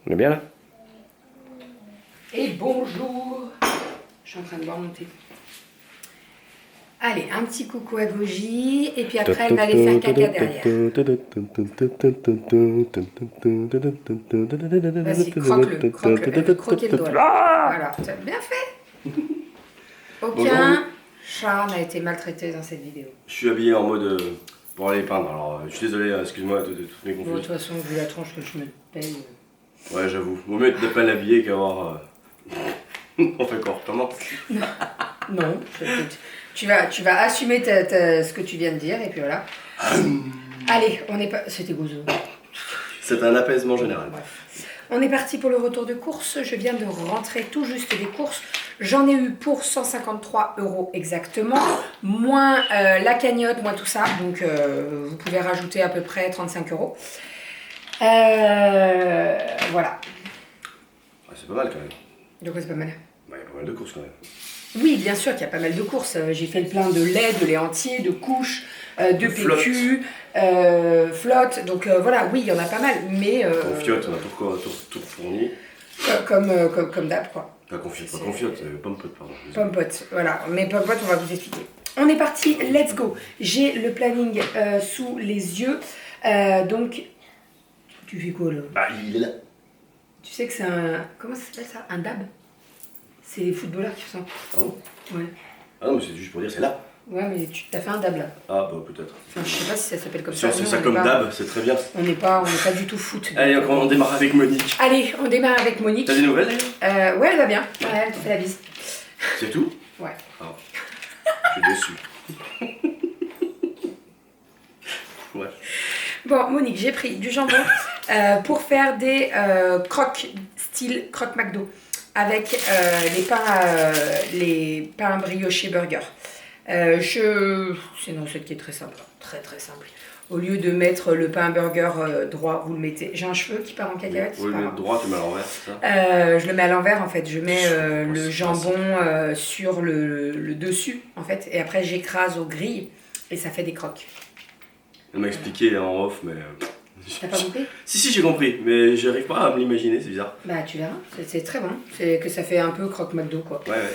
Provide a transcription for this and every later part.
On est bien là? Et bonjour. Je suis en train de boire mon thé. Allez, un petit coucou à Goji, et puis après elle va aller faire caca derrière. Vas-y, croque-le, croque-le. Elle veut croquer le doigt. Voilà, tu as bien fait. Aucun chat n'a été maltraité dans cette vidéo. Je suis habillé en mode pour aller peindre, alors je suis désolé, excuse-moi de toutes mes Bon, de confuses. toute façon, vu la tronche que je me paye. Ouais, j'avoue, vaut mieux être de peine habillé qu'avoir. On fait quoi? Comment? Non, tu vas assumer ce que tu viens de dire, et puis voilà. Allez, on est pas. C'était gozo. C'est un apaisement général. Bref. On est parti pour le retour de course. Je viens de rentrer tout juste des courses. J'en ai eu pour 153 € exactement, moins la cagnotte, moins tout ça. Donc vous pouvez rajouter à peu près 35 €. Voilà. Ouais, c'est pas mal quand même. De quoi c'est pas mal? Bah, il y a pas mal de courses quand même. Oui, bien sûr qu'il y a pas mal de courses. J'ai fait le plein de lait entier, de couches, de PQ, flotte. Donc voilà, oui, il y en a pas mal. Mais. Confiote, on a tout fourni. Comme d'hab, quoi. Pas confiote, pompote, pardon. Pompote, voilà. Mais pompote, on va vous expliquer. On est parti, let's go. J'ai le planning sous les yeux. Donc, tu fais quoi là? Bah, il est là. Tu sais que c'est un. Comment ça s'appelle ça? Un dab? C'est les footballeurs qui font ça. Ah bon? Ouais. Ah non, mais c'est juste pour dire, c'est là. Ouais, mais tu t'as fait un dab là. Ah bah peut-être. Enfin, je sais pas si ça s'appelle comme Si ça. on fait Nous, ça on est comme pas- d'hab, c'est très bien. On n'est pas du tout foot. Allez, on démarre avec Monique. Allez, on démarre avec Monique. T'as des nouvelles d'ailleurs? Ouais, elle va bien. Ouais, elle te fait la bise. C'est tout? Ouais. Ah. Je suis déçu. Ouais. Bon, Monique, j'ai pris du jambon pour faire des croques style croque McDo avec les pains briochés burger. C'est une recette qui est très simple, très très simple. Au lieu de mettre le pain burger droit, vous le mettez. J'ai un cheveu qui part en cacahuète. Oui, le droit, tu mets à l'envers, c'est ça? Je le mets à l'envers en fait. Je mets le jambon sur le dessus en fait, et après j'écrase aux grilles et ça fait des croques. Elle m'a expliqué en off, mais. T'as pas compris? Si, j'ai compris, mais j'arrive pas à me l'imaginer, c'est bizarre. Bah tu verras, c'est très bon. C'est que ça fait un peu croque McDo quoi. Ouais.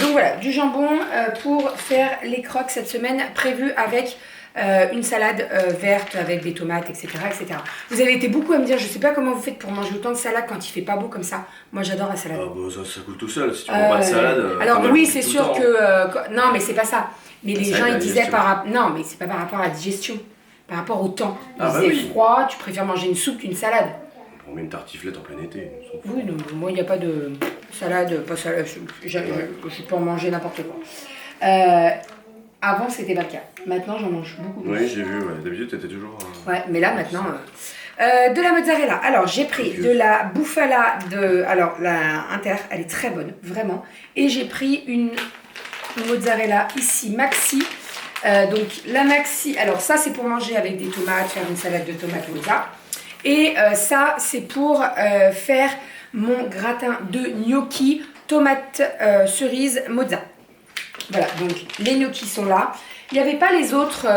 Donc voilà, du jambon pour faire les croques cette semaine, prévu avec une salade verte avec des tomates, etc., etc. Vous avez été beaucoup à me dire, je sais pas comment vous faites pour manger autant de salade quand il fait pas beau comme ça. Moi j'adore la salade. Ah bah ça coule tout seul, si tu prends pas de salade. Alors oui, c'est sûr temps. que... non, mais c'est pas ça. Mais les Ça gens, aide ils la disaient digestion. Non, mais c'est pas par rapport à la digestion. Par rapport au temps. Ah bah C'est oui. froid, tu préfères manger une soupe qu'une salade. On met une tartiflette en plein été. On s'en fout. Oui, non, moi, il n'y a pas de salade, pas salade. Je peux en manger n'importe quoi. Avant, c'était pas le cas. Maintenant, j'en mange beaucoup plus. Oui, j'ai vu, ouais. D'habitude, t'étais toujours. Ouais, mais là, maintenant... de la mozzarella. Alors, j'ai pris de la bufala alors, la Inter, elle est très bonne, vraiment. Et j'ai pris une mozzarella ici, maxi. Donc, la maxi, alors ça, c'est pour manger avec des tomates, faire une salade de tomates mozza. Et ça, c'est pour faire mon gratin de gnocchi, tomate cerise mozza. Voilà, donc les gnocchis sont là. Il n'y avait pas les autres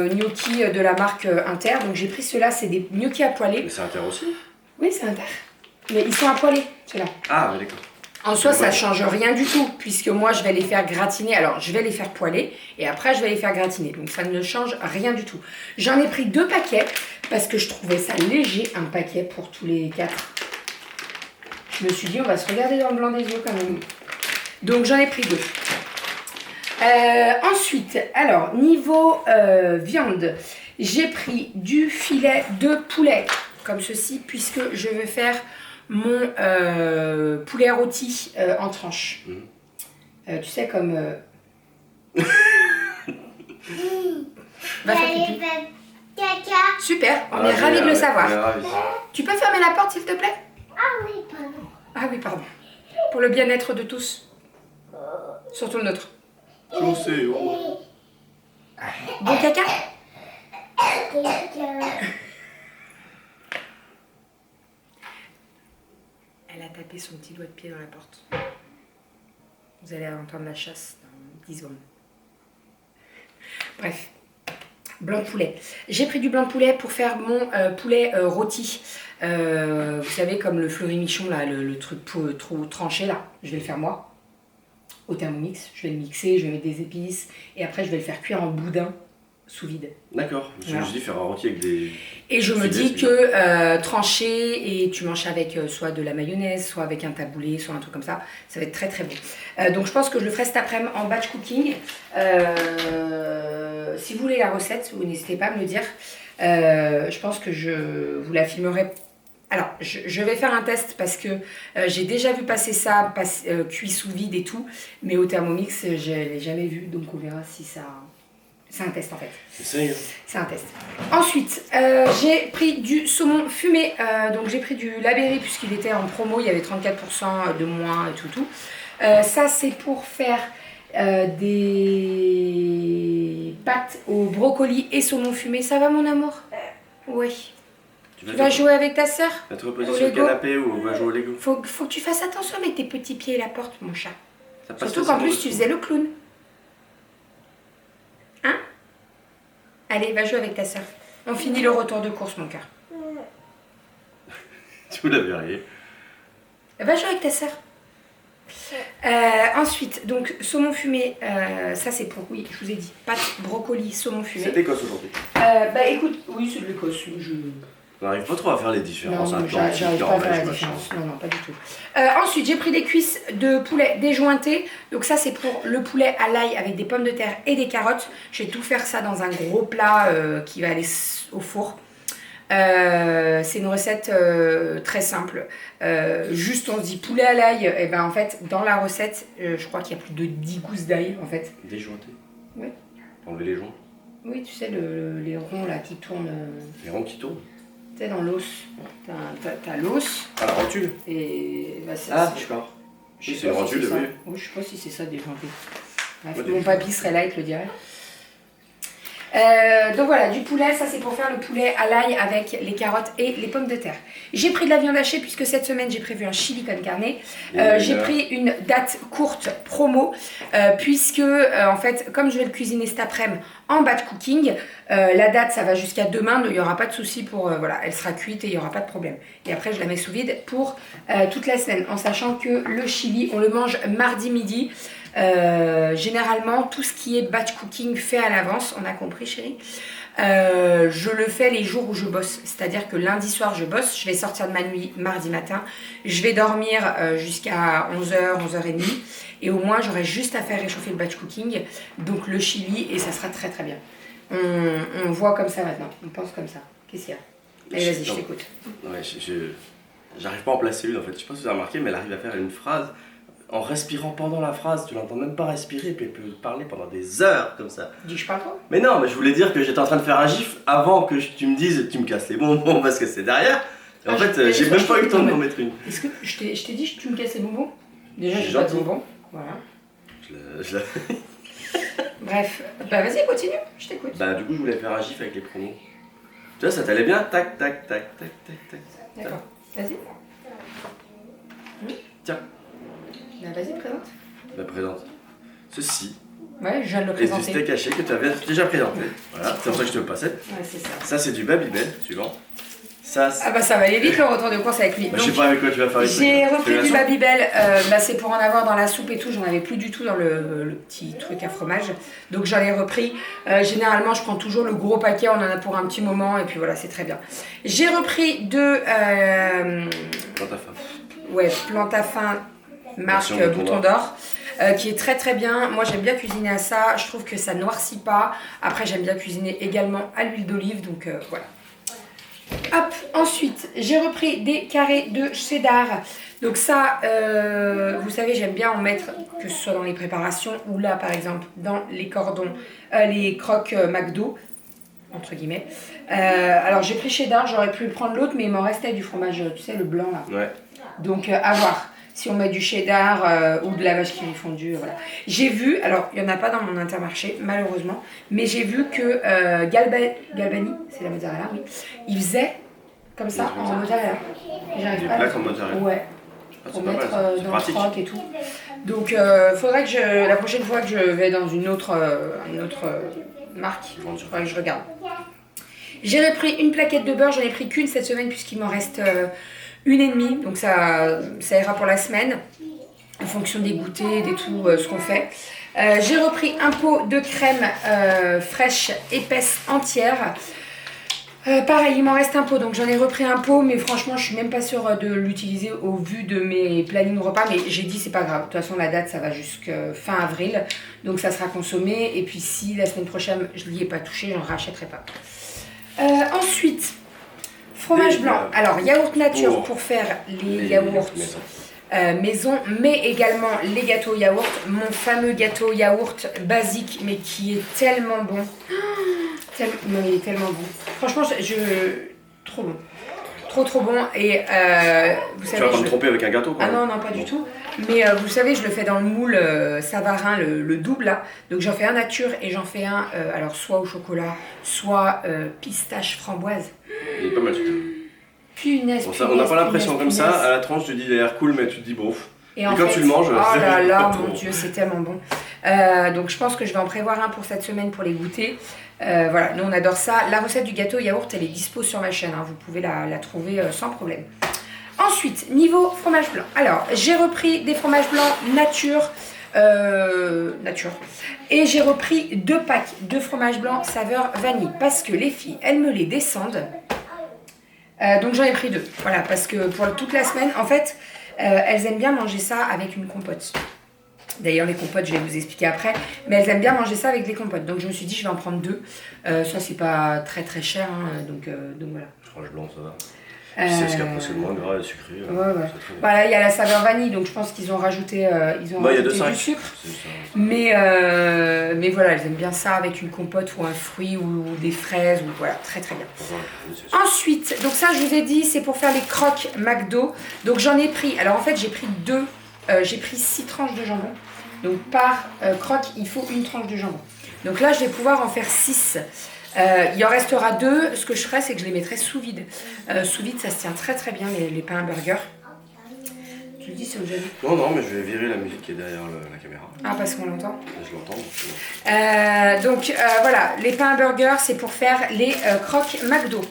gnocchis de la marque Inter, donc j'ai pris ceux-là, c'est des gnocchis à poêler. Mais c'est Inter aussi? Oui, c'est Inter. Mais ils sont à poêler, ceux-là. Ah, ouais, d'accord. En soi, ça ne change rien du tout, puisque moi, je vais les faire gratiner. Alors, je vais les faire poêler, et après, je vais les faire gratiner. Donc, ça ne change rien du tout. J'en ai pris 2 paquets, parce que je trouvais ça léger, un paquet pour tous les 4. Je me suis dit, on va se regarder dans le blanc des yeux quand même. Donc, j'en ai pris 2. Ensuite, alors, niveau viande, j'ai pris du filet de poulet, comme ceci, puisque je veux faire mon poulet rôti en tranches. Tu sais, comme... Va faire pipi. Super, on est ravis de le savoir. Tu peux fermer la porte, s'il te plaît? Ah oui, pardon. Ah oui, pardon. Pour le bien-être de tous. Surtout le nôtre. Je sais, oh. Bon caca? Elle a tapé son petit doigt de pied dans la porte. Vous allez entendre la chasse dans 10 secondes. Bref. Blanc de poulet. J'ai pris du blanc de poulet pour faire mon poulet rôti. Vous savez, comme le fleury-michon, là, le truc trop tranché, là, je vais le faire moi, au Thermomix. Je vais le mixer, je vais mettre des épices, et après je vais le faire cuire en boudin sous vide. D'accord, je me suis dit faire un rôti avec des... Et je me dis que trancher, et tu manges avec soit de la mayonnaise, soit avec un taboulé, soit un truc comme ça, ça va être très très bon. Donc je pense que je le ferai cet après-midi en batch cooking. Si vous voulez la recette, vous n'hésitez pas à me le dire. Je pense que je vous la filmerai. Alors, je vais faire un test parce que j'ai déjà vu passer ça, cuit sous vide et tout, mais au Thermomix, je ne l'ai jamais vu, donc on verra si ça... C'est un test en fait. C'est un test. Ensuite, j'ai pris du saumon fumé. Donc j'ai pris du Labéry puisqu'il était en promo. Il y avait 34% de moins et tout. Ça, c'est pour faire des pâtes au brocoli et saumon fumé. Ça va, mon amour? Oui. Tu vas jouer avec ta sœur? Tu vas te reposer sur le canapé ou on va jouer au Lego? Faut que tu fasses attention avec tes petits pieds et la porte, mon chat. Surtout qu'en plus, tu faisais le clown. Hein? Allez, va jouer avec ta soeur. On finit le retour de course, mon cœur. Tu l'avais rien. Va jouer avec ta soeur. Ensuite, donc, saumon fumé, ça c'est pour, oui, je vous ai dit, pâte, brocoli, saumon fumé. C'est l'Écosse aujourd'hui. Bah écoute, oui, c'est de l'Écosse. On n'arrive pas trop à faire les différences. Non, j'arrive pas à faire la différence. Non, pas du tout. Ensuite, j'ai pris des cuisses de poulet déjointées. Donc ça, c'est pour le poulet à l'ail avec des pommes de terre et des carottes. Je vais tout faire ça dans un gros plat qui va aller au four. C'est une recette très simple. Juste, on se dit poulet à l'ail. Et ben en fait, dans la recette, je crois qu'il y a plus de 10 gousses d'ail en fait. Déjointé? Oui. Enlever les joints? Oui, tu sais, les ronds là qui tournent. Les ronds qui tournent? Tu sais, dans l'os. T'as l'os. Ah, la rotule? Et bah, ah, d'accord. Oui, c'est une rotule, oui. Oui, je sais pas si c'est ça déjointé. Bref, mon papy serait là, il te le dirait. Donc voilà, du poulet, ça c'est pour faire le poulet à l'ail avec les carottes et les pommes de terre. J'ai pris de la viande hachée puisque cette semaine j'ai prévu un chili con carne. J'ai pris une date courte promo puisque en fait, comme je vais le cuisiner cet après-midi en batch cooking, la date ça va jusqu'à demain, il n'y aura pas de souci pour, voilà, elle sera cuite et il n'y aura pas de problème. Et après je la mets sous vide pour toute la semaine en sachant que le chili on le mange mardi midi. Généralement tout ce qui est batch cooking fait à l'avance, on a compris chérie, je le fais les jours où je bosse, c'est-à-dire que lundi soir je bosse, je vais sortir de ma nuit mardi matin, je vais dormir jusqu'à 11h, 11h30 et au moins j'aurai juste à faire réchauffer le batch cooking, donc le chili et ça sera très très bien. On voit comme ça maintenant, on pense comme ça. Qu'est-ce qu'il y a? Allez vas-y, je t'écoute. Ouais, j'arrive pas à en placer une en fait, je sais pas si vous avez remarqué mais elle arrive à faire une phrase en respirant pendant la phrase, tu l'entends même pas respirer, puis elle peut parler pendant des heures comme ça. Dis que je parle trop? Mais non, mais je voulais dire que j'étais en train de faire un gif avant que tu me dises tu me casses les bonbons parce que c'est derrière. Et en fait, j'ai même pas eu le temps de m'en mettre une. Est-ce que je t'ai dit que tu me casses les bonbons? Déjà, j'ai pas de bonbons. Voilà. Bref, bah vas-y, continue, je t'écoute. Bah du coup, je voulais faire un gif avec les promos. Tu vois, ça t'allait bien? Tac, tac, tac, tac, tac, tac. D'accord, vas-y. Tiens. Bah vas-y, présente. Bah présente. Ceci. Ouais, je viens de le Et présenter. du steak haché que tu avais déjà présenté. Voilà, c'est pour ça que je te le passais. Ouais, c'est ça. Ça, c'est du Babybel, suivant. Ça, Ah bah ça va aller vite le retour de course avec lui. bah, je sais pas avec quoi tu vas faire les trucs. J'ai repris du Babybel, bah c'est pour en avoir dans la soupe et tout, j'en avais plus du tout dans le petit truc à fromage. Donc j'en ai repris. Généralement je prends toujours le gros paquet, on en a pour un petit moment et puis voilà, c'est très bien. J'ai repris de... Dans ta femme. Ouais, Plantafin, marque Bouton d'Or. Qui est très très bien. Moi j'aime bien cuisiner à ça, je trouve que ça noircit pas. Après j'aime bien cuisiner également à l'huile d'olive, donc voilà. Hop, ensuite j'ai repris des carrés de cheddar. Donc ça, vous savez, j'aime bien en mettre, que ce soit dans les préparations ou là par exemple dans les cordons, les croques McDo, entre guillemets. Alors j'ai pris cheddar, j'aurais pu prendre l'autre, mais il m'en restait du fromage, tu sais, le blanc là. Ouais. Donc à voir. Si on met du cheddar ou de la vache qui est fondue, voilà. J'ai vu, alors il n'y en a pas dans mon Intermarché, malheureusement, mais j'ai vu que Galbani, c'est la mozzarella, oui, il faisait comme ça en mozzarella. Des plaques en mozzarella. Ouais, Ah, pour pas mettre mal, dans le croque et tout. Donc faudrait que la prochaine fois que je vais dans une autre marque, il faudrait que je regarde. J'ai repris une plaquette de beurre, j'en ai pris qu'une cette semaine puisqu'il m'en reste une et demie. Donc ça ira pour la semaine, en fonction des goûters, des tout, ce qu'on fait. J'ai repris un pot de crème fraîche, épaisse, entière. Pareil, il m'en reste un pot, donc j'en ai repris un pot, mais franchement, je suis même pas sûre de l'utiliser au vu de mes plannings repas. Mais j'ai dit, c'est pas grave. De toute façon, la date, ça va jusqu'à fin avril, donc ça sera consommé. Et puis, si la semaine prochaine, je n'y ai pas touché, j'en rachèterai pas. Ensuite, fromage blanc. Alors, yaourt nature pour faire les yaourts maison, mais également les gâteaux yaourt. Mon fameux gâteau yaourt basique, mais qui est tellement bon. Non, il est tellement bon. Franchement, trop bon. Trop bon. Et vous savez. Tu vas pas me tromper avec un gâteau quoi. Ah non, pas du tout. Mais vous savez, je le fais dans le moule Savarin, le double là. Donc j'en fais un nature et j'en fais un, alors soit au chocolat, soit pistache framboise. Il est pas mal celui-là. Punaise, bon, ça, on n'a pas l'impression comme ça, à la tranche tu dis il a l'air cool mais tu te dis bon. Et en quand fait, tu le manges, oh là là, mon Dieu, c'est tellement bon. Donc je pense que je vais en prévoir un pour cette semaine pour les goûter. Voilà, nous on adore ça. La recette du gâteau yaourt, elle est dispo sur ma chaîne, hein. Vous pouvez la trouver sans problème. Ensuite, niveau fromage blanc. Alors, j'ai repris des fromages blancs nature. Et j'ai repris 2 packs de fromage blanc saveur vanille. Parce que les filles, elles me les descendent. Donc j'en ai pris 2. Voilà, parce que pour toute la semaine, en fait, elles aiment bien manger ça avec une compote. D'ailleurs, les compotes, je vais vous expliquer après. Mais elles aiment bien manger ça avec les compotes. Donc je me suis dit, je vais en prendre 2. Ça, c'est pas très cher. Hein, donc voilà. Fromage blanc, ça va. C'est ce qu'après c'est le moins gras et sucré. Ouais. Voilà, il y a la saveur vanille, donc je pense qu'ils ont rajouté, du sucre. Mais voilà, elles aiment bien ça avec une compote ou un fruit ou des fraises, ou voilà, très bien. Ensuite, donc ça je vous ai dit, c'est pour faire les croques McDo. Donc j'en ai pris, alors en fait j'ai pris 6 tranches de jambon. Donc par croque, il faut une tranche de jambon. Donc là je vais pouvoir en faire 6. Il en restera 2. Ce que je ferai, c'est que je les mettrai sous vide. Sous vide, ça se tient très bien, les pains à burger. Tu le dis, c'est où j'habite? Non, mais je vais virer la musique qui est derrière la caméra. Ah, parce qu'on l'entend? Je l'entends. Donc voilà, les pains à burger, c'est pour faire les croques McDo.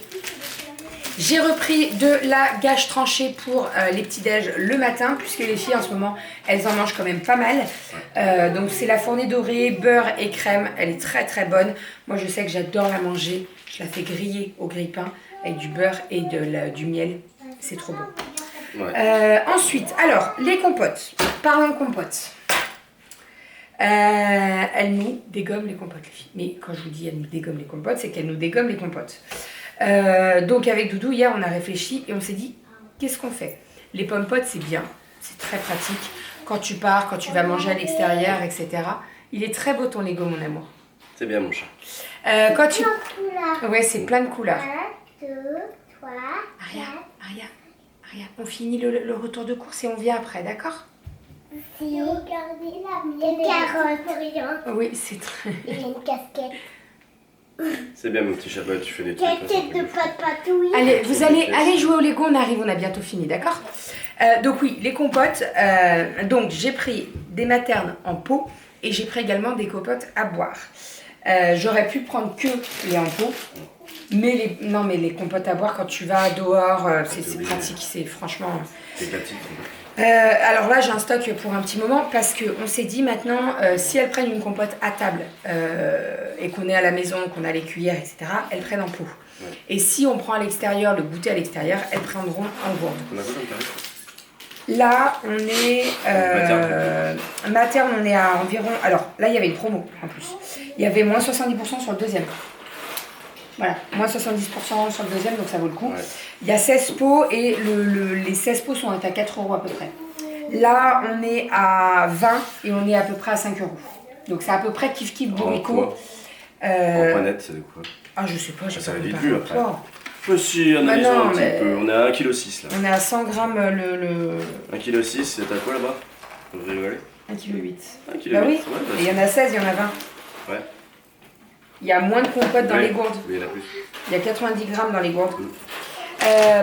J'ai repris de la gâche tranchée pour les petits-déj le matin, puisque les filles en ce moment, elles en mangent quand même pas mal. Donc c'est la fournée dorée, beurre et crème, elle est très bonne. Moi je sais que j'adore la manger, je la fais griller au grille-pain avec du beurre et du miel, c'est trop bon. Ouais. Ensuite, alors les compotes, parlons compotes. Elle nous dégomme les compotes, les filles. Mais quand je vous dis elle nous dégomme les compotes, c'est qu'elle nous dégomme les compotes. Donc avec Doudou, hier, on a réfléchi et on s'est dit, qu'est-ce qu'on fait? Les pommes-potes, c'est bien, c'est très pratique. Quand tu pars, quand tu vas manger à l'extérieur, etc. Il est très beau ton Lego, mon amour. C'est bien, mon chat. Quand tu... Ouais, c'est plein de couleurs. 1, 2, 3, Aria, on finit le retour de course et on vient après, d'accord? Si regardez la carotte. Oui, c'est très... Il y a une casquette. C'est bien, mon petit chat, tu fais des trucs. Casquette de patouille. Allez, vous allez jouer au Lego, on a bientôt fini, d'accord? Donc oui, les compotes. Donc j'ai pris des maternes en pot et j'ai pris également des compotes à boire. J'aurais pu prendre que les en pot, mais les compotes à boire quand tu vas dehors, c'est pratique, c'est franchement... C'est pratique. Alors là j'ai un stock pour un petit moment parce qu'on s'est dit maintenant si elles prennent une compote à table et qu'on est à la maison, qu'on a les cuillères, etc., elles prennent en pot. Ouais. Et si on prend à l'extérieur, le goûter à l'extérieur, elles prendront en gourde. On a quoi comme tarif? Là on est materne, on est à environ, alors là il y avait une promo en plus, il y avait moins 70% sur le deuxième. Voilà, moins 70% sur le deuxième, donc ça vaut le coup. Ouais. Il y a 16 pots et les 16 pots sont à 4 € à peu près. Là, on est à 20 et on est à peu près à 5 €. Donc c'est à peu près kiff bourrico. En point net, c'est de quoi? Ah, je sais pas, j'ai ça pas va vite vu après. Je suis analysant un petit peu. On est à 1,6 kg là. On est à 100 grammes le... 1,6 kg, c'est à quoi là-bas? Vous rigolez? 1,8 kg. 1,8 kg. Bah oui, ouais, et il y en a 16, il y en a 20. Ouais. Il y a moins de compotes dans les gourdes. Oui, il y en a plus. Il y a 90 grammes dans les gourdes.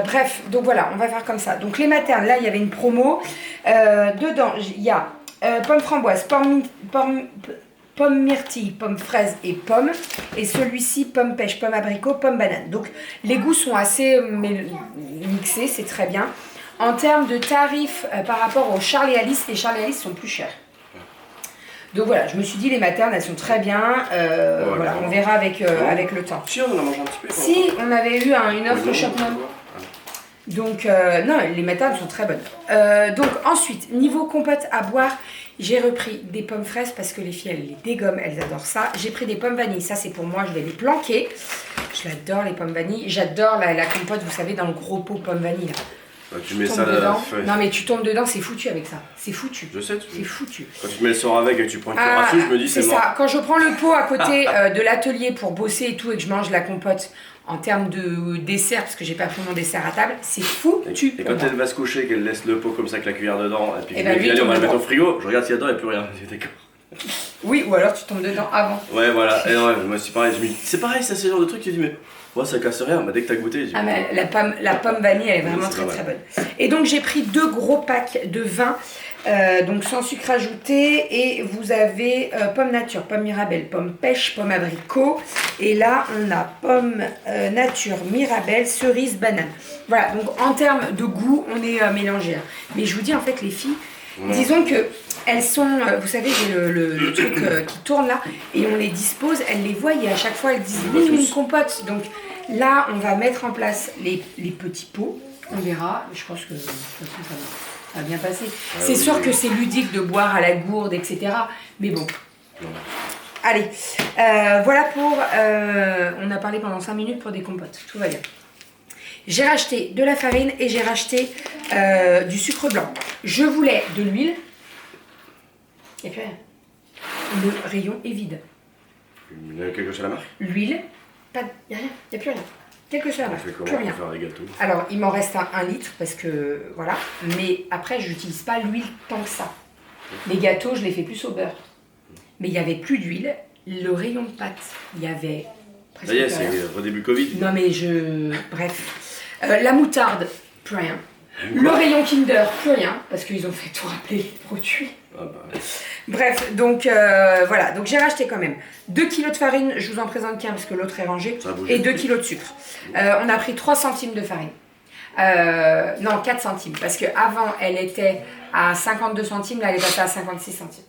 Bref, donc voilà, on va faire comme ça. Donc les maternes, là, il y avait une promo. Dedans, il y a pommes framboises, pomme myrtille, pomme fraise et pomme. Et celui-ci, pomme pêche, pomme abricot, pomme banane. Donc les goûts sont assez mixés, c'est très bien. En termes de tarifs par rapport aux Charlie Alice, les Charlie Alice sont plus chers. Donc voilà, je me suis dit les maternes elles sont très bien, voilà, on verra avec le temps. Si, on en a mangé un petit peu. Si, on avait eu une offre Chapman. Donc non, les maternes sont très bonnes. Donc ensuite, niveau compote à boire, j'ai repris des pommes fraises parce que les filles elles les dégomment, elles adorent ça. J'ai pris des pommes vanille, ça c'est pour moi, je vais les planquer. Je l'adore les pommes vanille, j'adore la compote, vous savez, dans le gros pot pommes vanille là. Tu mets ça dedans. Non mais tu tombes dedans, c'est foutu avec ça. C'est foutu. Je sais, c'est foutu. Quand tu mets le sort avec et que tu prends une cuillère je me dis c'est mort. Ça. Quand je prends le pot à côté de l'atelier pour bosser et tout et que je mange la compote en termes de dessert, parce que j'ai pas pris mon dessert à table, c'est foutu. Et quand elle va se coucher, qu'elle laisse le pot comme ça avec la cuillère dedans, et puis ben, allez, on va le mettre au frigo, je regarde s'il y a dedans, il n'y a plus rien. D'accord. Oui, ou alors tu tombes dedans avant. Ouais, voilà. Et ouais, moi c'est pareil, c'est pareil, ça c'est le genre de truc, tu dis mais moi ça casse rien, dès que t'as goûté. Ah mais la pomme vanille elle est vraiment très bonne. Et donc j'ai pris 2 gros packs de vin, donc sans sucre ajouté, et vous avez pomme nature, pomme mirabelle, pomme pêche, pomme abricot, et là on a pomme nature, mirabelle, cerise, banane. Voilà, donc en termes de goût on est mélangés. Mais je vous dis en fait les filles, disons que elles sont, vous savez, j'ai le truc qui tourne là, et on les dispose, elles les voient et à chaque fois elles disent oui, une compote. Donc là, on va mettre en place les petits pots, on verra, je pense que ça va bien passer. C'est sûr que c'est ludique de boire à la gourde, etc. Mais bon. Allez, voilà pour, on a parlé pendant 5 minutes pour des compotes, tout va bien. J'ai racheté de la farine et j'ai racheté du sucre blanc. Je voulais de l'huile. Il n'y a plus rien. Le rayon est vide. Il y a quelque chose à la marque. L'huile, il n'y a rien, il n'y a plus rien. Quelque chose à la marque, plus rien. Faire des gâteaux. Alors, il m'en reste un litre parce que, voilà. Mais après, je n'utilise pas l'huile tant que ça. Les gâteaux, je les fais plus au beurre. Mais il n'y avait plus d'huile. Le rayon de pâte, il y avait presque ça y est, plus rien. c'est au début Covid. Non mais bref. La moutarde, plus rien. Le rayon Kinder, plus rien. Parce qu'ils ont fait tout rappeler les produits. Ah bah. Bref, donc voilà, donc j'ai racheté quand même 2 kg de farine, je vous en présente qu'un parce que l'autre est rangé, et 2 kg de sucre. On a pris 3 centimes de farine. Non, 4 centimes, parce qu'avant elle était à 52 centimes, là elle est passée à 56 centimes.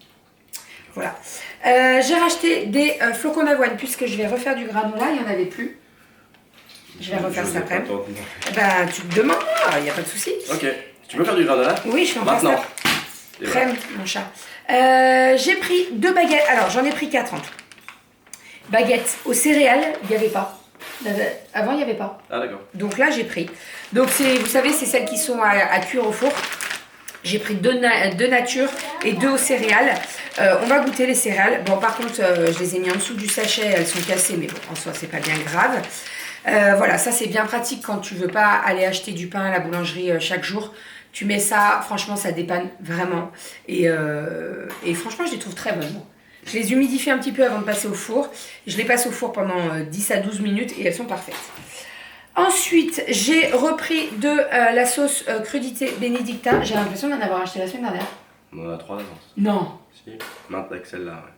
Voilà. J'ai racheté des flocons d'avoine, puisque je vais refaire du granola, il n'y en avait plus. Je vais refaire ça après. Ben, tu te demandes, il n'y a pas de souci. Ok, tu peux faire du granola? Oui, je fais en maintenant. Crème, mon chat. J'ai pris 2 baguettes. Alors, j'en ai pris 4 en tout. Baguettes aux céréales, il n'y avait pas. Avant, il n'y avait pas. Ah, d'accord. Donc là, j'ai pris. Donc, vous savez, c'est celles qui sont à cuire au four. J'ai pris 2 nature et 2 aux céréales. On va goûter les céréales. Bon, par contre, je les ai mis en dessous du sachet. Elles sont cassées, mais bon, en soi, c'est pas bien grave. Voilà, ça, c'est bien pratique quand tu veux pas aller acheter du pain à la boulangerie chaque jour. Tu mets ça, franchement, ça dépanne vraiment. Et franchement, je les trouve très bonnes. Je les humidifie un petit peu avant de passer au four. Je les passe au four pendant 10 à 12 minutes et elles sont parfaites. Ensuite, j'ai repris de la sauce crudité Benedicta. J'ai l'impression d'en avoir acheté la semaine dernière. On en a 3 ans. Non. Si, maintenant avec celle-là, ouais.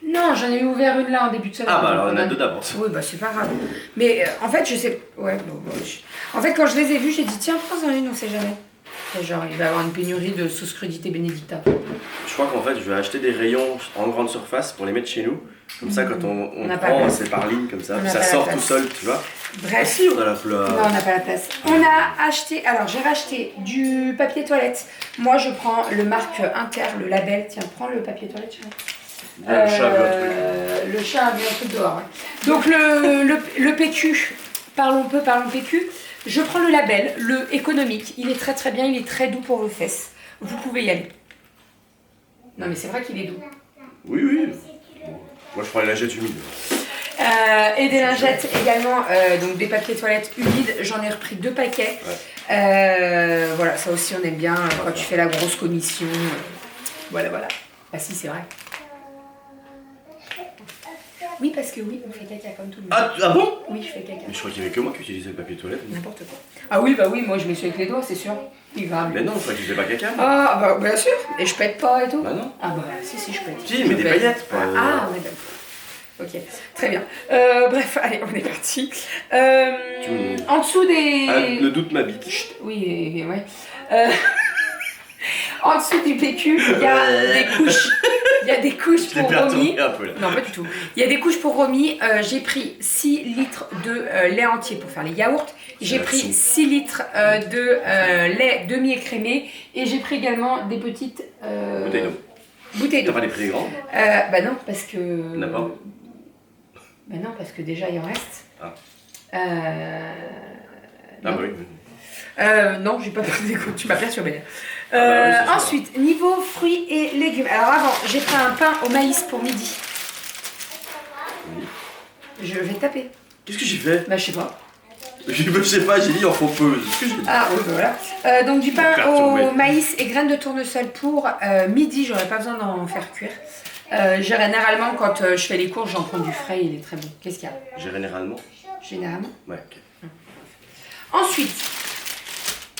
Non, j'en ai ouvert une là en début de semaine. Ah bah alors on en a 2 d'avance. Oui, bah c'est pas grave. Mais en fait, je sais... Ouais, bon, en fait, quand je les ai vus, j'ai dit, tiens, prends-en une, on sait jamais. Et genre, il va y avoir une pénurie de sauce crudité Benedicta. Je crois qu'en fait, je vais acheter des rayons en grande surface pour les mettre chez nous. Comme ça, quand on prend, c'est par ligne comme ça. Puis ça sort tout seul, tu vois. Bref. Si, on a la place. Non, on n'a pas la place. On a acheté... Alors, j'ai racheté du papier toilette. Moi, je prends le marque Inter, le label. Tiens, prends le papier toilette, tu vois. Le chat a vu un truc. Le chat a vu un truc dehors. Ouais. Donc le PQ, parlons PQ. Je prends le label, le économique. Il est très très bien, il est très doux pour vos fesses. Vous pouvez y aller. Non mais c'est vrai qu'il est doux. Oui, oui. Bon. Moi je prends les lingettes humides. Et des lingettes également, donc des papiers toilettes humides. J'en ai repris 2 paquets. Ouais. Voilà, ça aussi on aime bien quand tu fais la grosse commission. Voilà. Ah si, c'est vrai. Oui, parce que oui, on fait caca comme tout le monde. Ah bon? Oui, je fais caca. Mais je crois qu'il y avait que moi qui utilisais le papier toilette. N'importe quoi. Ah oui, bah oui, moi je m'essuie avec les doigts, c'est sûr. C'est grave. Mais non, je crois que tu faisais pas caca. Moi. Ah, bah bien sûr. Et je pète pas et tout. Bah non. Ah bah si, je pète. Si, mais Je des pète. paillettes, pas- Ah, ouais, d'accord. Ok, très bien. Bref, allez, on est parti. En dessous des... Ah, le doute m'habite. Chut, oui, ouais. En dessous du PQ, il y a des couches. Il y a des couches Je l'ai pour Romy. perturbé un peu là. Non, pas du tout. Il y a des couches pour Romy. J'ai pris 6 litres de lait entier pour faire les yaourts. J'ai la pris soupe. 6 litres de lait demi-écrémé. Et j'ai pris également des petites Bouteille d'eau. bouteilles T'as d'eau. pas les prix grands? Bah non, parce que... N'a pas. Bah non, parce que déjà, il en reste. Ah. Non. Ah bah oui. Non, j'ai pas pris des coups, tu m'as perturbé. bah oui, c'est ça. Ensuite, niveau fruits et légumes. Alors avant, j'ai pris un pain au maïs pour midi. Oui. Je vais taper. Qu'est-ce que j'ai fait? Bah je sais pas. Je sais pas, j'ai dit en faux peu. Qu'est-ce que j'ai dit? Ah oui, bah voilà. Donc du pain Perturbé. au maïs et graines de tournesol pour midi. J'aurais pas besoin d'en faire cuire. Généralement, quand je fais les courses, j'en prends du frais. Il est très bon. Qu'est-ce qu'il y a? Généralement? Généralement. Ouais, ok. Ensuite,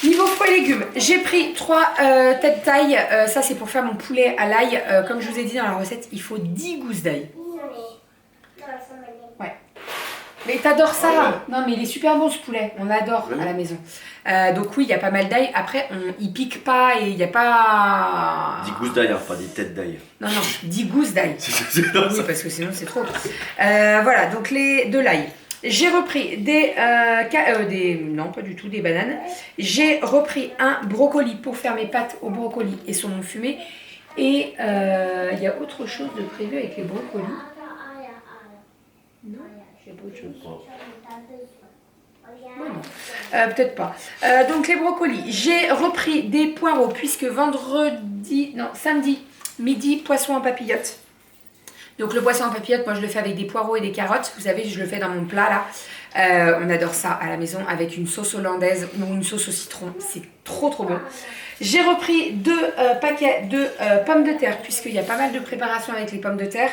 niveau fruits et légumes, j'ai pris 3 têtes d'ail. Ça, c'est pour faire mon poulet à l'ail. Comme je vous ai dit dans la recette, il faut 10 gousses d'ail. Ouais. Mais t'adores ça? Ah ouais. Non, mais il est super bon ce poulet. On adore Ouais. à la maison. Donc oui, il y a pas mal d'ail. Après, il pique pas et il n'y a pas... 10 gousses d'ail, hein, pas 10 têtes d'ail. Non, 10 gousses d'ail. C'est Oui, parce que sinon c'est trop. Voilà, donc de l'ail. J'ai repris non pas du tout, des bananes. J'ai repris un brocoli pour faire mes pâtes au brocoli et saumon fumé. Et il y a autre chose de prévu avec les brocolis. Non, j'ai pas autre chose. Non. Peut-être pas. Donc les brocolis. J'ai repris des poireaux puisque samedi midi, poisson en papillote. Donc le poisson en papillote, moi je le fais avec des poireaux et des carottes. Vous savez, je le fais dans mon plat là. On adore ça à la maison avec une sauce hollandaise ou une sauce au citron. C'est trop bon. J'ai repris 2 paquets de pommes de terre puisqu'il y a pas mal de préparation avec les pommes de terre.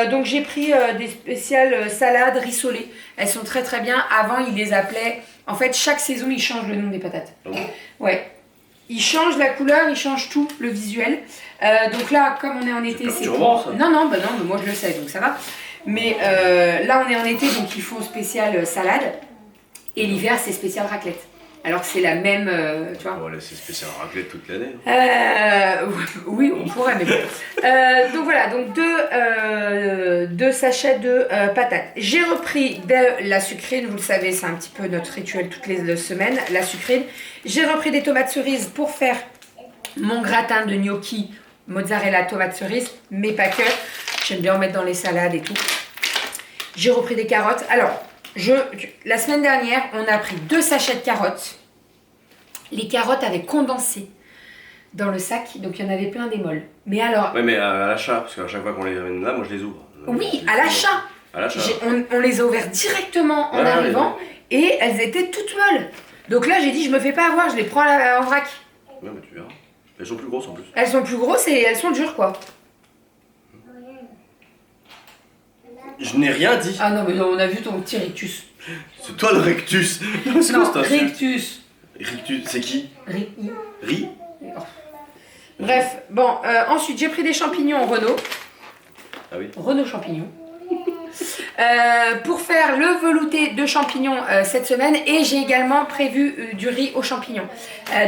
Donc j'ai pris des spéciales salades rissolées. Elles sont très bien. Avant, ils les appelaient... En fait, chaque saison, ils changent le nom des patates. Ah bon? Ouais. Ils changent la couleur, ils changent tout, le visuel. Donc là, comme on est en été, c'est perturbant, ça. Non, mais moi je le sais, donc ça va. Mais là, on est en été, donc ils font spécial salade. Et l'hiver, c'est spécial raclette. Alors que c'est la même, tu vois. On va laisser spécial raclette toute l'année. Oui, on pourrait, mais bon. Donc voilà, donc 2 sachets de patates. J'ai repris de la sucrine, vous le savez, c'est un petit peu notre rituel toutes les semaines, la sucrine. J'ai repris des tomates cerises pour faire mon gratin de gnocchi, mozzarella, tomates cerises, mais pas que. J'aime bien en mettre dans les salades et tout. J'ai repris des carottes. Alors, la semaine dernière, on a pris 2 sachets de carottes. Les carottes avaient condensé dans le sac, donc il y en avait plein des molles. Mais alors... Ouais, mais à l'achat, parce qu'à chaque fois qu'on les amène là, moi je les ouvre. Oui, à l'achat. À l'achat. On les a ouvertes directement en arrivant et elles étaient toutes molles. Donc là, j'ai dit, je me fais pas avoir, je les prends en vrac. Ouais, mais tu verras. Elles sont plus grosses en plus. Elles sont plus grosses et elles sont dures, quoi. Je n'ai rien dit. Ah non, mais on a vu ton petit rictus. C'est toi le rectus. Non, c'est quoi Non, cette insulte? rictus. Rictus, c'est qui? Riz? Bref, bon, ensuite j'ai pris des champignons Renault. Ah oui. Renault champignons. Pour faire le velouté de champignons cette semaine et j'ai également prévu du riz aux champignons.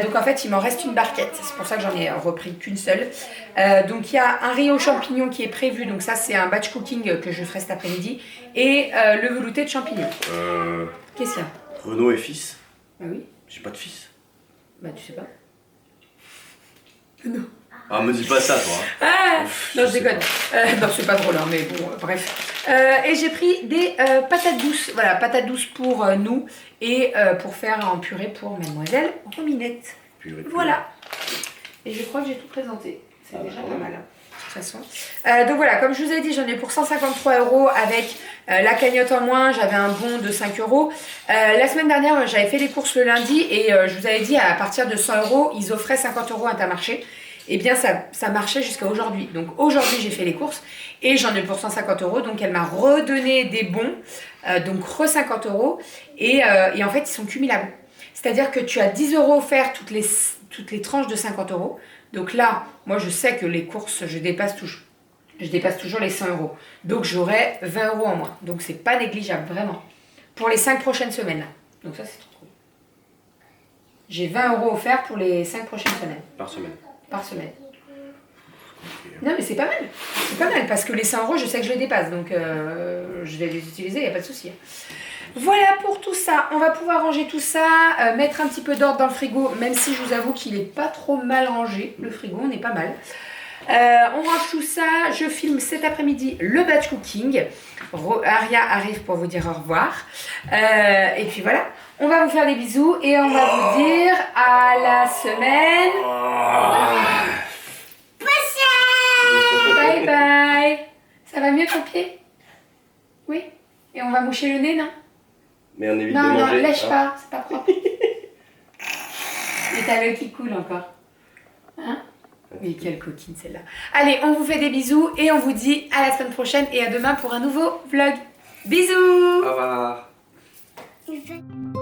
Donc en fait il m'en reste une barquette, c'est pour ça que j'en ai repris qu'une seule. Donc il y a un riz aux champignons qui est prévu, donc ça c'est un batch cooking que je ferai cet après-midi et le velouté de champignons. Qu'est-ce qu'il y a? Renaud et fils? Bah oui, J'ai pas de fils. bah tu sais pas. Non. Ah, me dis pas ça toi. Ah, non, je sais déconne. Non, c'est pas drôle, hein, mais bon, bref. Et j'ai pris des patates douces. Voilà, patates douces pour nous et pour faire en purée pour mademoiselle Rominette. Purée. Voilà. Et je crois que j'ai tout présenté. C'est Ah, déjà bah, pas ouais. mal. Hein, de toute façon. Donc voilà, comme je vous ai dit, j'en ai pour 153 € avec la cagnotte en moins. J'avais un bon de 5 €. La semaine dernière, j'avais fait les courses le lundi et je vous avais dit à partir de 100 €, ils offraient 50 € à Intermarché. Et bien ça marchait jusqu'à aujourd'hui. Donc aujourd'hui j'ai fait les courses et j'en ai pour 150 €. Donc elle m'a redonné des bons, donc re 50 € et en fait ils sont cumulables. C'est-à-dire que tu as 10 € offerts toutes les tranches de 50 €. Donc là, moi je sais que les courses, je dépasse toujours les 100 €. Donc j'aurai 20 € en moins. Donc c'est pas négligeable, vraiment. Pour les 5 prochaines semaines là. Donc ça c'est trop cool. J'ai 20 € offerts pour les 5 prochaines semaines. Par semaine. Par semaine. Non mais c'est pas mal. C'est pas mal parce que les 100 € je sais que je les dépasse. Donc je vais les utiliser, il n'y a pas de souci. Voilà pour tout ça. On va pouvoir ranger tout ça, mettre un petit peu d'ordre dans le frigo, même si je vous avoue qu'il n'est pas trop mal rangé. Le frigo, on est pas mal. On range tout ça. Je filme cet après-midi le batch cooking. Aria arrive pour vous dire au revoir. Et puis voilà. On va vous faire des bisous et on va vous dire à la semaine prochaine. Bye bye. Ça va mieux ton pied? Oui. Et on va moucher le nez, non? Mais on évite non, de manger. Non, lèche hein. pas, c'est pas propre. Et t'as l'œil qui coule encore. Hein? Oui, quelle coquine celle-là. Allez, on vous fait des bisous et on vous dit à la semaine prochaine et à demain pour un nouveau vlog. Bisous! Au revoir. Je-